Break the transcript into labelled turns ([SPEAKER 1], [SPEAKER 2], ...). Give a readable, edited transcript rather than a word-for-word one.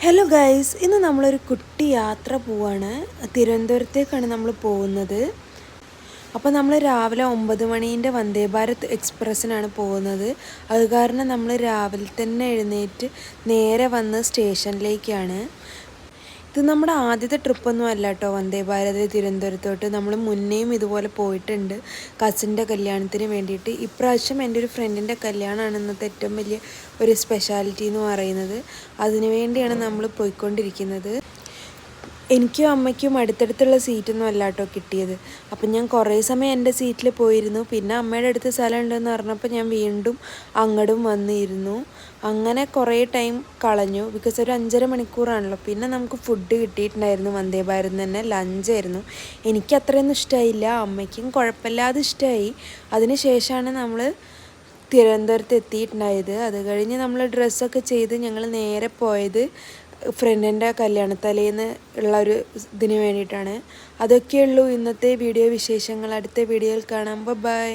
[SPEAKER 1] Hello guys, ഇന്ന് നമ്മളൊരു കുട്ടി യാത്ര പോവാണ്. തിരുവനന്തപുരത്തേക്കാണ് നമ്മൾ പോകുന്നത്. അപ്പോൾ നമ്മൾ രാവിലെ 9 മണീൻ്റെ വന്ദേ ഭാരത് എക്സ്പ്രസ്സിനാണ് പോകുന്നത്. അത് കാരണം നമ്മൾ രാവിലെ തന്നെ എഴുന്നേറ്റ് നേരെ വന്ന് സ്റ്റേഷനിലേക്കാണ്. ഇത് നമ്മുടെ ആദ്യത്തെ ട്രിപ്പൊന്നും അല്ല കേട്ടോ, വന്ദേ ഭാരത് തിരുവനന്തപുരത്തോട്ട്. നമ്മൾ മുന്നേയും ഇതുപോലെ പോയിട്ടുണ്ട് കസിൻ്റെ കല്യാണത്തിന് വേണ്ടിയിട്ട്. ഇപ്രാവശ്യം എൻ്റെ ഒരു ഫ്രണ്ടിൻ്റെ കല്യാണമാണ് ഇന്നത്തെ ഏറ്റവും വലിയ ഒരു സ്പെഷ്യാലിറ്റി എന്ന് പറയുന്നത്. അതിനു വേണ്ടിയാണ് നമ്മൾ പോയിക്കൊണ്ടിരിക്കുന്നത്. എനിക്കും അമ്മയ്ക്കും അടുത്തടുത്തുള്ള സീറ്റൊന്നും അല്ല കേട്ടോ കിട്ടിയത്. അപ്പം ഞാൻ കുറേ സമയം എൻ്റെ സീറ്റിൽ പോയിരുന്നു. പിന്നെ അമ്മയുടെ അടുത്ത് സ്ഥലം ഉണ്ടെന്ന് പറഞ്ഞപ്പോൾ ഞാൻ വീണ്ടും അങ്ങോട്ടും വന്നിരുന്നു. അങ്ങനെ കുറേ ടൈം കളഞ്ഞു. ബിക്കോസ് ഒരു 5.5 മണിക്കൂറാണല്ലോ. പിന്നെ നമുക്ക് ഫുഡ് കിട്ടിയിട്ടുണ്ടായിരുന്നു വന്ദേ ഭാരത് തന്നെ, ലഞ്ചായിരുന്നു. എനിക്ക് അത്രയൊന്നും ഇഷ്ടമായില്ല, അമ്മയ്ക്കും കുഴപ്പമില്ലാതെ ഇഷ്ടമായി. അതിന് ശേഷമാണ് നമ്മൾ തിരുവനന്തപുരത്ത് എത്തിയിട്ടുണ്ടായത്. അത് കഴിഞ്ഞ് നമ്മൾ ഡ്രസ്സൊക്കെ ചെയ്ത് ഞങ്ങൾ നേരെ പോയത് ഫ്രണ്ടിൻ്റെ കല്യാണത്തലേന്ന് ഉള്ള ഒരു ഇതിന് വേണ്ടിയിട്ടാണ്. അതൊക്കെയുള്ളൂ ഇന്നത്തെ വീഡിയോ വിശേഷങ്ങൾ. അടുത്ത വീഡിയോയിൽ കാണാം. ബൈ.